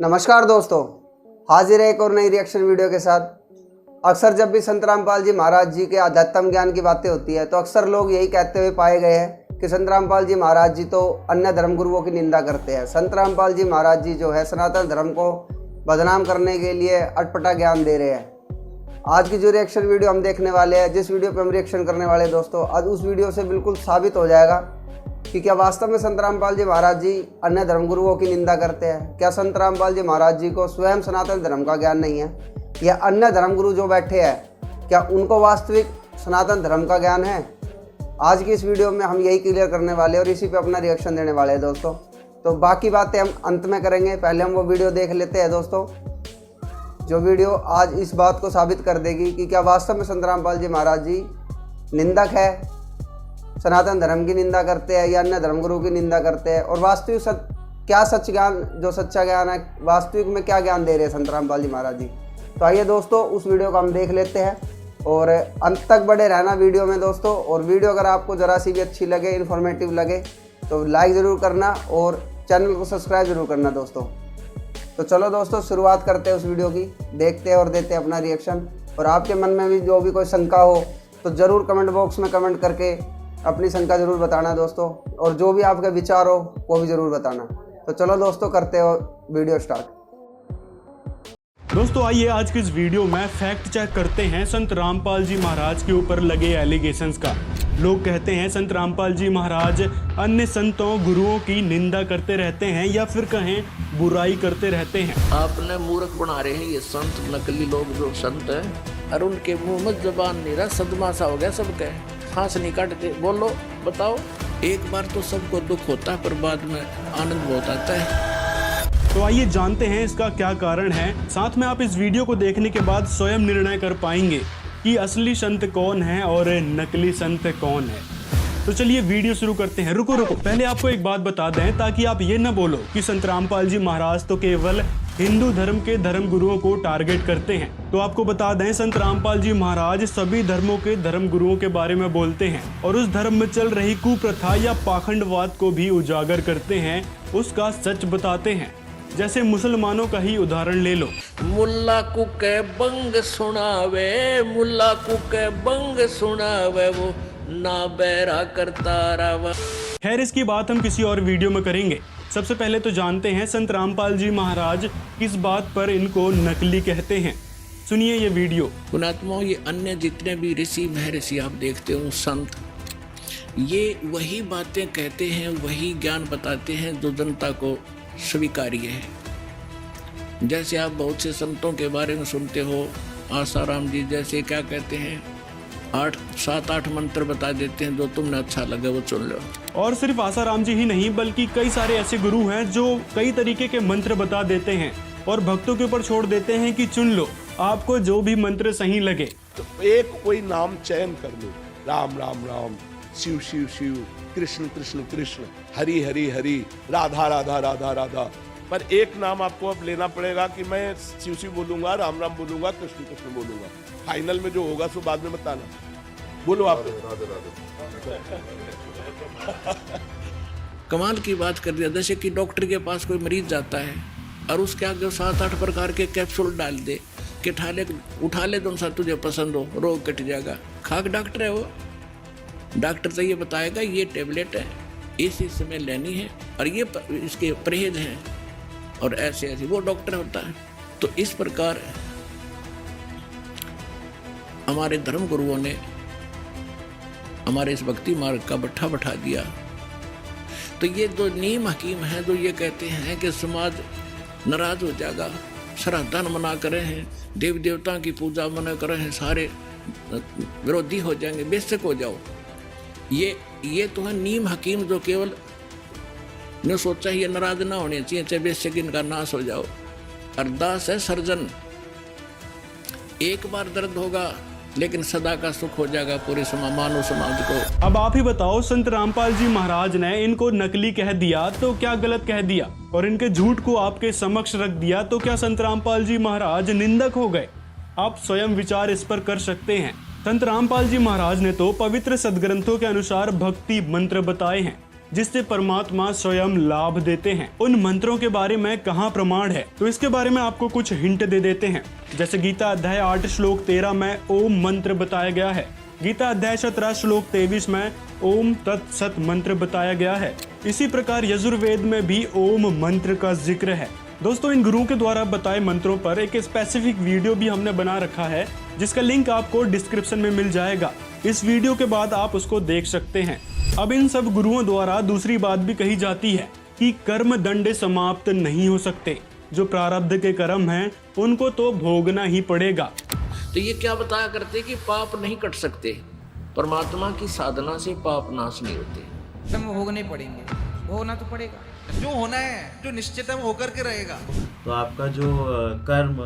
नमस्कार दोस्तों, हाजिर है एक और नई रिएक्शन वीडियो के साथ। अक्सर जब भी संत रामपाल जी महाराज जी के आध्यात्म ज्ञान की बातें होती है तो अक्सर लोग यही कहते हुए पाए गए हैं कि संत रामपाल जी महाराज जी तो अन्य धर्म गुरुओं की निंदा करते हैं। संत रामपाल जी महाराज जी जो है सनातन धर्म को बदनाम करने के लिए अटपटा ज्ञान दे रहे हैं। आज की जो रिएक्शन वीडियो हम देखने वाले हैं, जिस वीडियो पर हम रिएक्शन करने वाले हैं दोस्तों, आज उस वीडियो से बिल्कुल साबित हो जाएगा कि क्या वास्तव में संत रामपाल जी महाराज जी अन्य धर्मगुरुओं की निंदा करते हैं। क्या संत रामपाल जी महाराज जी को स्वयं सनातन धर्म का ज्ञान नहीं है, या अन्य धर्मगुरु जो बैठे हैं क्या उनको वास्तविक सनातन धर्म का ज्ञान है। आज की इस वीडियो में हम यही क्लियर करने वाले हैं और इसी पे अपना रिएक्शन देने वाले हैं दोस्तों। तो बाकी बातें हम अंत में करेंगे, पहले हम वो वीडियो देख लेते हैं दोस्तों, जो वीडियो आज इस बात को साबित कर देगी कि क्या वास्तव में संत रामपाल जी महाराज जी निंदक है, सनातन धर्म की निंदा करते हैं या अन्य धर्मगुरु की निंदा करते हैं, और वास्तविक क्या सच ज्ञान, जो सच्चा ज्ञान है, वास्तविक में क्या ज्ञान दे रहे हैं संत रामपाल जी महाराज जी। तो आइए दोस्तों उस वीडियो को हम देख लेते हैं और अंत तक बड़े रहना वीडियो में दोस्तों। और वीडियो अगर आपको ज़रा सी भी अच्छी लगे, इन्फॉर्मेटिव लगे तो लाइक ज़रूर करना और चैनल को सब्सक्राइब ज़रूर करना दोस्तों। तो चलो दोस्तों शुरुआत करते हैं उस वीडियो की, देखते हैं और देते हैं अपना रिएक्शन। और आपके मन में भी जो भी कोई शंका हो तो ज़रूर कमेंट बॉक्स में कमेंट करके अपनी शंका ज़रूर बताना दोस्तों, और जो भी आपके विचार हो वो भी ज़रूर बताना। तो चलो दोस्तों करते हो वीडियो स्टार्ट। दोस्तों आइए आज की इस वीडियो में फैक्ट चेक करते हैं संत रामपाल जी महाराज के ऊपर लगे एलिगेशंस का। लोग कहते हैं संत रामपाल जी महाराज अन्य संतों गुरुओं की निंदा करते रहते हैं या फिर कहें बुराई करते रहते हैं। आपने मूर्ख बना रहे हैं ये संत, नकली लोग जो संत हैं, और उनके मुंह में जबान नहीं रहा, सदमा सा हो गया सबके, सांस नहीं काटते। बोलो बताओ, एक बार तो सबको दुख होता है पर बाद में आनंद बहुत आता है। तो आइए जानते हैं इसका क्या कारण है। साथ में आप इस वीडियो को देखने के बाद स्वयं निर्णय कर पाएंगे कि असली संत कौन है और नकली संत कौन है। तो चलिए वीडियो शुरू करते हैं। रुको पहले आपको एक बात बता दें ताकि आप ये न बोलो कि संत रामपाल जी महाराज तो केवल हिंदू धर्म के धर्म गुरुओं को टारगेट करते हैं। तो आपको बता दें संत रामपाल जी महाराज सभी धर्मों के धर्म गुरुओं के बारे में बोलते हैं और उस धर्म में चल रही कुप्रथा या पाखंडवाद को भी उजागर करते हैं, उसका सच बताते हैं। जैसे मुसलमानों का ही उदाहरण ले लो। मुल्ला को के बंग सुनावे, मुल्ला को के बंग सुनावे, वो ना बैरा करता रवा। खैर इसकी बात हम किसी और वीडियो में करेंगे। सबसे पहले तो जानते हैं संत रामपाल जी महाराज किस बात पर इनको नकली कहते हैं। सुनिए ये वीडियो। पुणात्माओं, ये अन्य जितने भी ऋषि महर्षि आप देखते हो संत, ये वही बातें कहते हैं, वही ज्ञान बताते हैं जो जनता को स्वीकार्य है। जैसे आप बहुत से संतों के बारे में सुनते हो, आसाराम जी जैसे क्या कहते हैं, 7-8 मंत्र बता देते हैं, जो तुमने अच्छा लगे वो चुन लो। और सिर्फ आसाराम जी ही नहीं बल्कि कई सारे ऐसे गुरु हैं जो कई तरीके के मंत्र बता देते हैं और भक्तों के ऊपर छोड़ देते हैं कि चुन लो, आपको जो भी मंत्र सही लगे। तो एक कोई नाम चयन कर लो, राम राम राम, शिव शिव शिव, कृष्ण कृष्ण कृष्ण, हरि हरि हरि, राधा राधा राधा राधा। पर एक नाम आपको अब लेना पड़ेगा कि मैं शिव शिव बोलूंगा, राम राम बोलूंगा, कृष्ण कृष्ण बोलूंगा। फाइनल में जो होगा सो बाद में बताना। बोलो आप। राधे राधे। कमाल की बात कर दिया। जैसे कि डॉक्टर के पास कोई मरीज जाता है और उसके आगे 7-8 प्रकार के कैप्सूल डाल दे कि उठा ले जो सा तुझे पसंद हो, रोग कट जाएगा। खाक डॉक्टर है वो। डॉक्टर तो ये बताएगा ये टेबलेट है, इस समय लेनी है और ये इसके परहेज हैं और ऐसे ऐसे, वो डॉक्टर होता है। तो इस प्रकार हमारे धर्म गुरुओं ने हमारे इस भक्ति मार्ग का बट्ठा बैठा दिया। तो ये जो नीम हकीम हैं जो ये कहते हैं कि समाज नाराज हो जाएगा, श्राद्धन मना करे हैं, देव देवता की पूजा मना करे हैं, सारे विरोधी हो जाएंगे, बेशक हो जाओ। ये तो है नीम हकीम जो केवल ने सोचा ये नाराज ना होने चाहिए, चाहे बेशक इनका नाश हो जाओ। अरदास है सर्जन, एक बार दर्द होगा लेकिन सदा का सुख हो जाएगा पूरे मानव समाज को। अब आप ही बताओ, संत रामपाल जी महाराज ने इनको नकली कह दिया तो क्या गलत कह दिया, और इनके झूठ को आपके समक्ष रख दिया तो क्या संत रामपाल जी महाराज निंदक हो गए। आप स्वयं विचार इस पर कर सकते हैं। संत रामपाल जी महाराज ने तो पवित्र सदग्रंथों के अनुसार भक्ति मंत्र बताए हैं, जिससे परमात्मा स्वयं लाभ देते हैं। उन मंत्रों के बारे में कहाँ प्रमाण है, तो इसके बारे में आपको कुछ हिंट दे देते हैं। जैसे गीता अध्याय 8 श्लोक 13 में ओम मंत्र बताया गया है। गीता अध्याय 17 श्लोक 23 में ओम तत्सत मंत्र बताया गया है। इसी प्रकार यजुर्वेद में भी ओम मंत्र का जिक्र है। दोस्तों, इन गुरुओं के द्वारा बताए मंत्रों पर एक स्पेसिफिक वीडियो भी हमने बना रखा है, जिसका लिंक आपको डिस्क्रिप्शन में मिल जाएगा। इस वीडियो के बाद आप उसको देख सकते हैं। अब इन सब गुरुओं द्वारा दूसरी बात भी कही जाती है कि कर्म दंड समाप्त नहीं हो सकते। जो प्रारब्ध के कर्म हैं उनको तो भोगना ही पड़ेगा। तो ये क्या बताया करते कि पाप नहीं कट सकते, परमात्मा की साधना से पाप नाश नहीं होते। कर्म भोगने पड़ेंगे, भोगना तो पड़ेगा। जो होना है, जो निश्चित है वो होकर के रहेगा। तो आपका जो कर्म,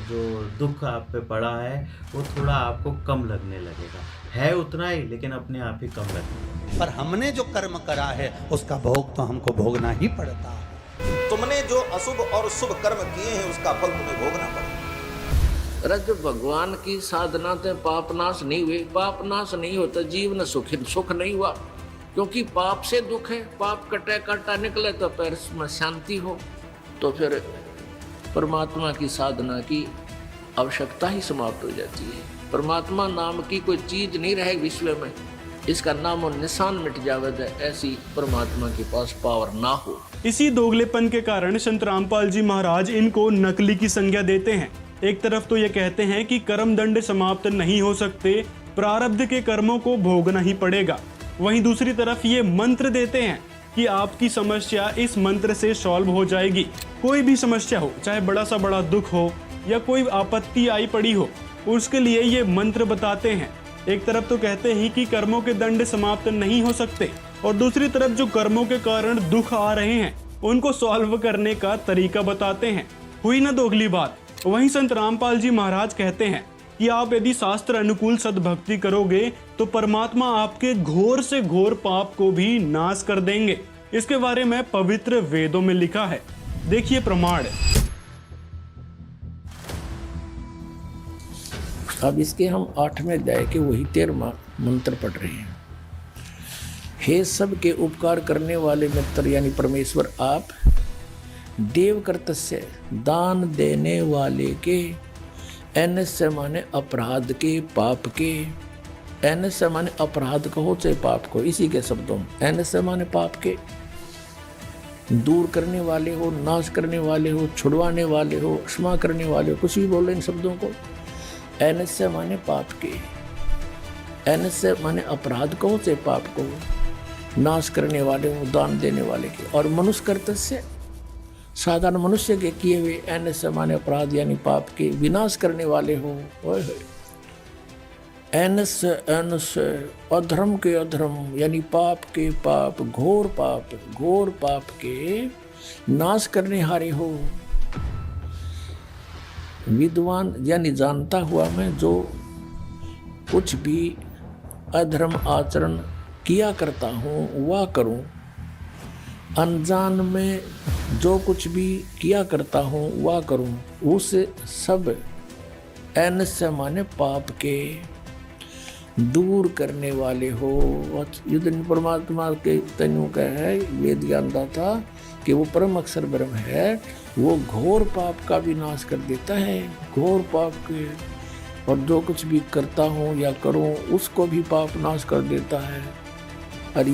जो दुख आप पे पड़ा है, वो थोड़ा आपको कम लगने लगेगा। है उतना ही, लेकिन अपने आप ही कम लगेगा। पर हमने जो कर्म करा है उसका भोग तो हमको भोगना ही पड़ता है। तुमने जो अशुभ और शुभ कर्म किए हैं उसका फल तुम्हें भोगना पड़ेगा। रज भगवान की साधना से पाप नाश नहीं हुए, पाप नाश नहीं होता, जीवन सुख नहीं हुआ, क्योंकि पाप से दुख है। पाप कटे काटा निकले तो पैर में शांति हो, तो फिर परमात्मा की साधना की आवश्यकता ही समाप्त हो जाती है। परमात्मा नाम की कोई चीज नहीं रहे विश्व में, इसका नाम और निशान मिट जावेगा, ऐसी परमात्मा के पास पावर ना हो। इसी दोगलेपन के कारण संत रामपाल जी महाराज इनको नकली की संज्ञा देते हैं। एक तरफ तो ये कहते हैं कि कर्म दंड समाप्त नहीं हो सकते, प्रारब्ध के कर्मों को भोगना ही पड़ेगा। वहीं दूसरी तरफ ये मंत्र देते हैं कि आपकी समस्या इस मंत्र से सॉल्व हो जाएगी। कोई भी समस्या हो, चाहे बड़ा सा बड़ा दुख हो या कोई आपत्ति आई पड़ी हो, उसके लिए ये मंत्र बताते हैं। एक तरफ तो कहते हैं कि कर्मों के दंड समाप्त नहीं हो सकते, और दूसरी तरफ जो कर्मों के कारण दुख आ रहे हैं उनको सॉल्व करने का तरीका बताते हैं। हुई ना दोगली बात। वहीं संत रामपाल जी महाराज कहते हैं कि आप यदि शास्त्र अनुकूल सद्भक्ति करोगे तो परमात्मा आपके घोर से घोर पाप को भी नाश कर देंगे। इसके बारे में पवित्र वेदों में लिखा है। देखिए प्रमाण। अब इसके हम 8वें अध्याय के वही 13वां मंत्र पढ़ रहे हैं। हे सब के उपकार करने वाले मित्र यानी परमेश्वर, आप देव कर्तस्य दान देने वाले के, एनस्य माने अपराध के, पाप के, एनस्य माने अपराध कहो चाहे पाप को, इसी के शब्दों में एनस्य माने पाप के, दूर करने वाले हो, नाश करने वाले हो, छुड़वाने वाले हो, क्षमा करने वाले हो, कुछ भी बोलो इन शब्दों को। एनस्य माने पाप के, एनस्य माने अपराध कहो चाहे पाप को, नाश करने वाले हो, दान देने वाले के, और मनुष्य कर्तस्य साधारण मनुष्य के किए हुए, एनस्य माने अपराध यानी पाप के विनाश करने वाले हो। एनस्य अधर्म के अधर्म यानी पाप के पाप, घोर पाप के नाश करने हारे हो। विद्वान यानी जानता हुआ मैं जो कुछ भी अधर्म आचरण किया करता हूँ वह करूँ, अनजान में जो कुछ भी किया करता हूँ वह करूँ, उस सब एनस्य माने पाप के दूर करने वाले हो। युद्ध परमात्मा के तनु का है, वेद जानता था कि वो परम अक्षर ब्रह्म है, वो घोर पाप का भी नाश कर देता है। घोर पाप के और जो कुछ भी करता हूँ या करूँ उसको भी पाप नाश कर देता है। और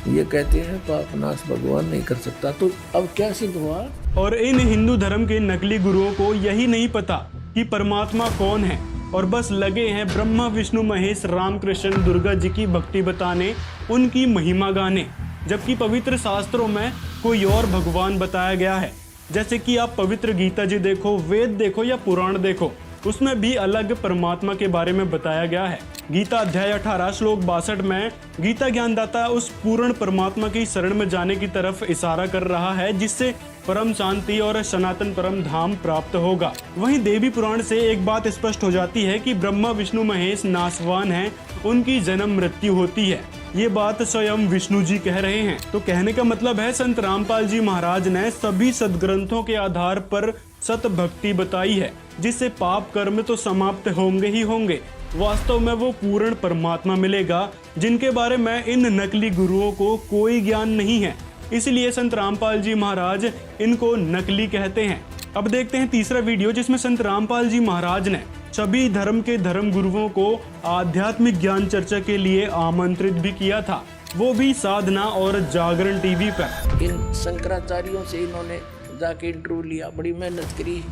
ये कहते हैं पाप नाश भगवान नहीं कर सकता। तो अब क्या सिद्ध हुआ? और इन हिंदू धर्म के नकली गुरुओं को यही नहीं पता कि परमात्मा कौन है, और बस लगे हैं ब्रह्मा विष्णु महेश रामकृष्ण दुर्गा जी की भक्ति बताने, उनकी महिमा गाने, जबकि पवित्र शास्त्रों में कोई और भगवान बताया गया है। जैसे कि आप पवित्र गीता जी देखो, वेद देखो या पुराण देखो, उसमें भी अलग परमात्मा के बारे में बताया गया है। गीता अध्याय 18 श्लोक 62 में गीता ज्ञानदाता उस पूर्ण परमात्मा की शरण में जाने की तरफ इशारा कर रहा है, जिससे परम शांति और सनातन परम धाम प्राप्त होगा। वहीं देवी पुराण से एक बात स्पष्ट हो जाती है कि ब्रह्मा विष्णु महेश नाशवान हैं, उनकी जन्म मृत्यु होती है। ये बात स्वयं विष्णु जी कह रहे हैं। तो कहने का मतलब है संत रामपाल जी महाराज ने सभी सदग्रंथों के आधार पर सत भक्ति बताई है, जिससे पाप कर्म तो समाप्त होंगे ही होंगे, वास्तव में वो पूर्ण परमात्मा मिलेगा, जिनके बारे में इन नकली गुरुओं को कोई ज्ञान नहीं है। इसलिए संत रामपाल जी महाराज इनको नकली कहते हैं। अब देखते हैं तीसरा वीडियो, जिसमें संत रामपाल जी महाराज ने सभी धर्म के धर्म गुरुओं को आध्यात्मिक ज्ञान चर्चा के लिए आमंत्रित भी किया था, वो भी साधना और जागरण टीवी पर। इन शंकराचार्यों से इन्होंने जाके इंटरव्यू लिया, बड़ी मेहनत करी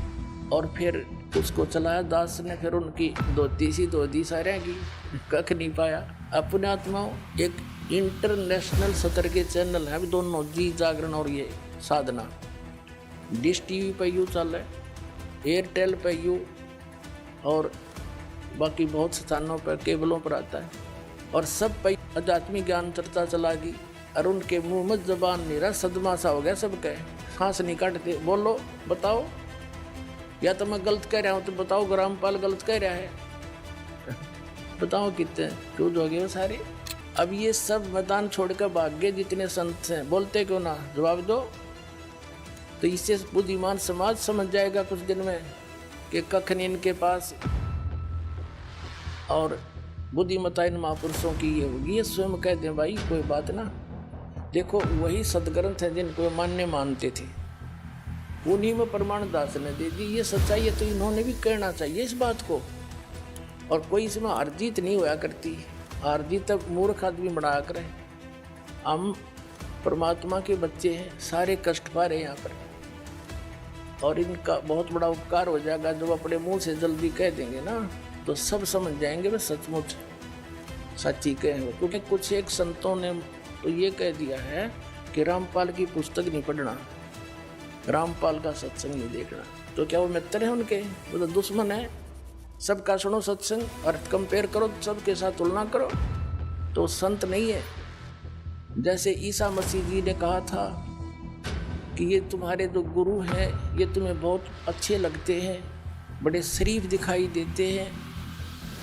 और फिर उसको चलाया। दास ने फिर उनकी धोती सारे की कख नहीं पाया। अपने आत्माओं एक इंटरनेशनल सतर के चैनल है दोनों, जी जागरण और ये साधना। डिश टीवी पे यू चल है, एयरटेल पे यू, और बाकी बहुत स्थानों पर केबलों पर आता है, और सब पे आध्यात्मिक ज्ञान चर्चा चला गई। और उनके मुंह में जबान नहीं रहा, सदमा सा हो गया सबके, सांस नहीं काटते। बोलो बताओ, या तो मैं गलत कह रहा हूँ तो बताओ, रामपाल गलत कह रहा है, बताओ कितने क्यों हो गए सारे। अब ये सब मैदान छोड़कर भाग गए जितने संत हैं, बोलते क्यों ना, जवाब दो। तो इससे बुद्धिमान समाज समझ जाएगा कुछ दिन में कि कख नहीं इनके पास, और बुद्धिमता इन महापुरुषों की ये होगी। ये स्वयं कहते हैं भाई कोई बात ना, देखो वही सदग्रंथ है जिनको मानते थे, उन्हीं में प्रमाण दास ने दे दी। ये सच्चाई है तो इन्होंने भी कहना चाहिए इस बात को। और कोई इसमें हार जीत नहीं होया करती, हार जीत तब मूर्ख आदमी बढ़ाया करे। हम परमात्मा के बच्चे हैं, सारे कष्ट पा रहे हैं यहाँ पर, और इनका बहुत बड़ा उपकार हो जाएगा जब अपने मुंह से जल्दी कह देंगे ना, तो सब समझ जाएंगे वे सचमुच सच्ची कहे हो। क्योंकि कुछ एक संतों ने तो ये कह दिया है कि रामपाल की पुस्तक नहीं पढ़ना, रामपाल का सत्संग नहीं देखना। तो क्या वो मित्र है उनके? वो तो दुश्मन है। सबका सुनो सत्संग और कंपेयर करो, सबके साथ तुलना करो, तो संत नहीं है। जैसे ईसा मसीह जी ने कहा था कि ये तुम्हारे जो गुरु हैं ये तुम्हें बहुत अच्छे लगते हैं, बड़े शरीफ दिखाई देते हैं,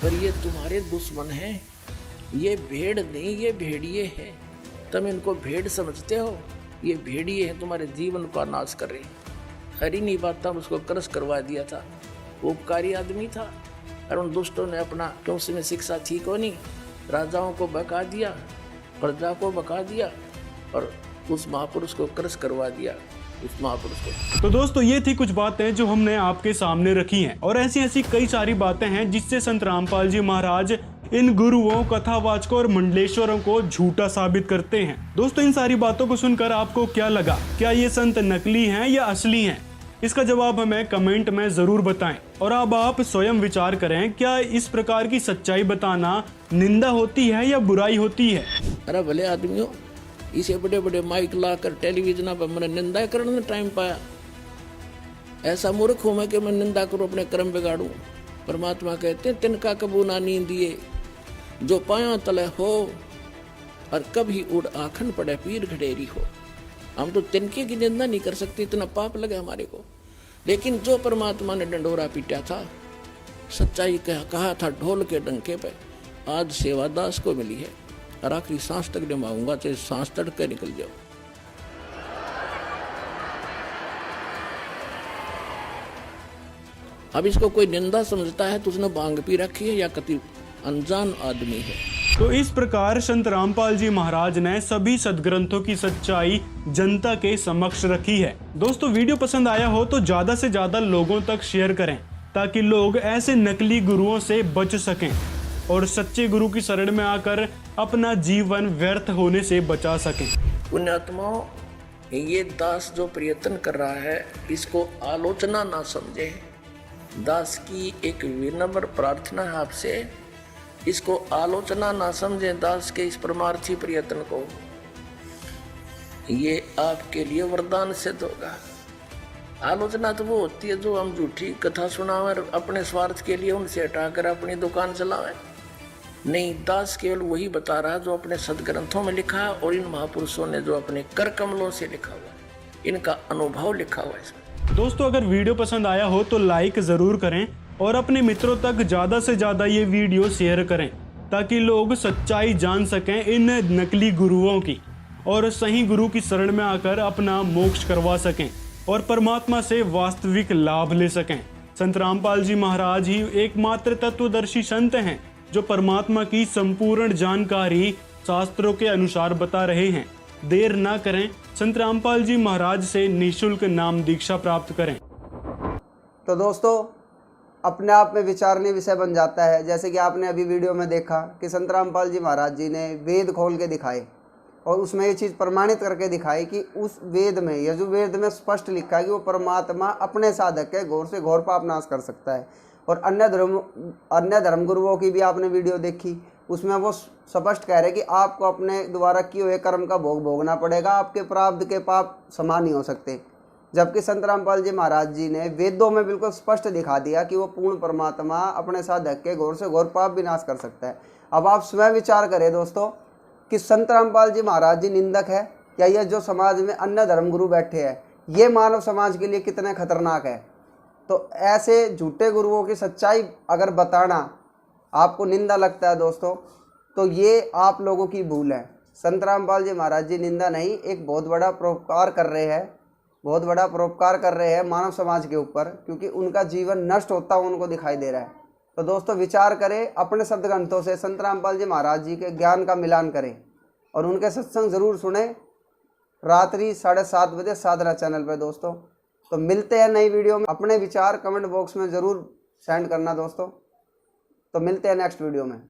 पर ये तुम्हारे दुश्मन हैं। ये भेड़ नहीं, ये भेड़िए हैं। तुम इनको भेड़ समझते हो, ये भेड़िए हैं, तुम्हारे जीवन का नाश कर रहे हैं। हरी नहीं बात था, उसको क्रश करवा दिया था। वो उपकारी आदमी था, और उन दुष्टों ने अपना, क्यों उसमें शिक्षा थी को नहीं, राजाओं को बका दिया, प्रजा को बका दिया, और उस महापुरुष को क्रश करवा दिया, उस महापुरुष को। तो दोस्तों ये थी कुछ बातें जो हमने आपके सामने रखी हैं, और ऐसी ऐसी कई सारी बातें हैं जिससे संत रामपाल जी महाराज इन गुरुओं, कथावाचकों और मंडलेश्वरों को झूठा साबित करते हैं। दोस्तों इन सारी बातों को सुनकर आपको क्या लगा? क्या ये संत नकली हैं या असली हैं? इसका जवाब हमें कमेंट में जरूर बताएं, और अब आप स्वयं विचार करें, क्या इस प्रकार की सच्चाई बताना निंदा होती है या बुराई होती है? अरे भले आदमियों, इसे बड़े बड़े माइक लाकर टेलीविजन पर मैंने निंदा करने में टाइम पाया। ऐसा मूर्ख हूं मैं कि मैं निंदा करूं, अपने कर्म बिगाड़ूं। परमात्मा कहते हैं तिनका कबू ना नींदिए, जो पाया तले हो, और कभी उड़ आखन पड़े पीर घड़ेरी हो। हम तो तिनके की निंदा नहीं कर सकते, इतना पाप लगे हमारे को। लेकिन जो परमात्मा ने डंडोरा पीटा था, सच्चाई कहा था ढोल के डंके पे, आज सेवा दास को मिली है, और आखिरी सांस तक निभाऊंगा, चाहे सांस तड़के निकल जाओ। अब इसको कोई निंदा समझता है तो उसने भांग पी रखी है या कति अनजान आदमी है। तो इस प्रकार संत रामपाल जी महाराज ने सभी सदग्रंथों की सच्चाई जनता के समक्ष रखी है। दोस्तों वीडियो पसंद आया हो तो ज्यादा से ज्यादा लोगों तक शेयर करें, ताकि लोग ऐसे नकली गुरुओं से बच सकें और सच्चे गुरु की शरण में आकर अपना जीवन व्यर्थ होने से बचा सकें। पुण्यात्माओं, ये दास जो प्रयत्न कर रहा है इसको आलोचना ना समझे। दास की एक विनम्र प्रार्थना है आपसे, इसको आलोचना ना समझे। दास के इस परमार्थी प्रयत्न को, ये आपके लिए वरदान सिद्ध होगा। आलोचना तो वो होती है जो हम झूठी कथा सुनावे और अपने स्वार्थ के लिए उनसे हटाकर अपनी दुकान चलावे। नहीं, दास केवल वही बता रहा है जो अपने सदग्रंथों में लिखा है और इन महापुरुषों ने जो अपने कर कमलों से लिखा हुआ है, इनका अनुभव लिखा हुआ है इसमें। दोस्तों अगर वीडियो पसंद आया हो तो लाइक जरूर करें और अपने मित्रों तक ज्यादा से ज्यादा ये वीडियो शेयर करें, ताकि लोग सच्चाई जान सकें इन नकली गुरुओं की और सही गुरु की शरण में आकर अपना मोक्ष करवा सकें और परमात्मा से वास्तविक लाभ ले सकें। संत रामपाल जी महाराज ही एकमात्र तत्वदर्शी संत हैं जो परमात्मा की संपूर्ण जानकारी शास्त्रों के अनुसार बता रहे हैं। देर ना करें, संत रामपाल जी महाराज से निःशुल्क नाम दीक्षा प्राप्त करें। तो दोस्तों, अपने आप में विचारनीय विषय बन जाता है। जैसे कि आपने अभी वीडियो में देखा कि संत रामपाल जी महाराज जी ने वेद खोल के दिखाए और उसमें ये चीज़ प्रमाणित करके दिखाई कि उस वेद में, यजुर्वेद में स्पष्ट लिखा है कि वो परमात्मा अपने साधक के घोर से घोर पाप नाश कर सकता है। और अन्य धर्मगुरुओं की भी आपने वीडियो देखी, उसमें वो स्पष्ट कह रहे कि आपको अपने द्वारा किए हुए कर्म का भोग भोगना पड़ेगा, आपके प्रारब्ध के पाप समान नहीं हो सकते। जबकि संत रामपाल जी महाराज जी ने वेदों में बिल्कुल स्पष्ट दिखा दिया कि वो पूर्ण परमात्मा अपने साधक के घोर से घोर पाप विनाश कर सकता है। अब आप स्वयं विचार करें दोस्तों कि संत रामपाल जी महाराज जी निंदक है या ये जो समाज में अन्य धर्मगुरु बैठे हैं, ये मानव समाज के लिए कितने खतरनाक है। तो ऐसे झूठे गुरुओं की सच्चाई अगर बताना आपको निंदा लगता है दोस्तों, तो ये आप लोगों की भूल है। संत रामपाल जी महाराज जी निंदा नहीं, एक बहुत बड़ा परोपकार कर रहे हैं, बहुत बड़ा परोपकार कर रहे हैं मानव समाज के ऊपर, क्योंकि उनका जीवन नष्ट होता हुआ उनको दिखाई दे रहा है। तो दोस्तों विचार करें, अपने शब्द ग्रंथों से संत रामपाल जी महाराज जी के ज्ञान का मिलान करें और उनके सत्संग ज़रूर सुने रात्रि 7:30 बजे साधना चैनल पर दोस्तों। तो मिलते हैं नई वीडियो में। अपने विचार कमेंट बॉक्स में ज़रूर सेंड करना दोस्तों। तो मिलते हैं नेक्स्ट वीडियो में।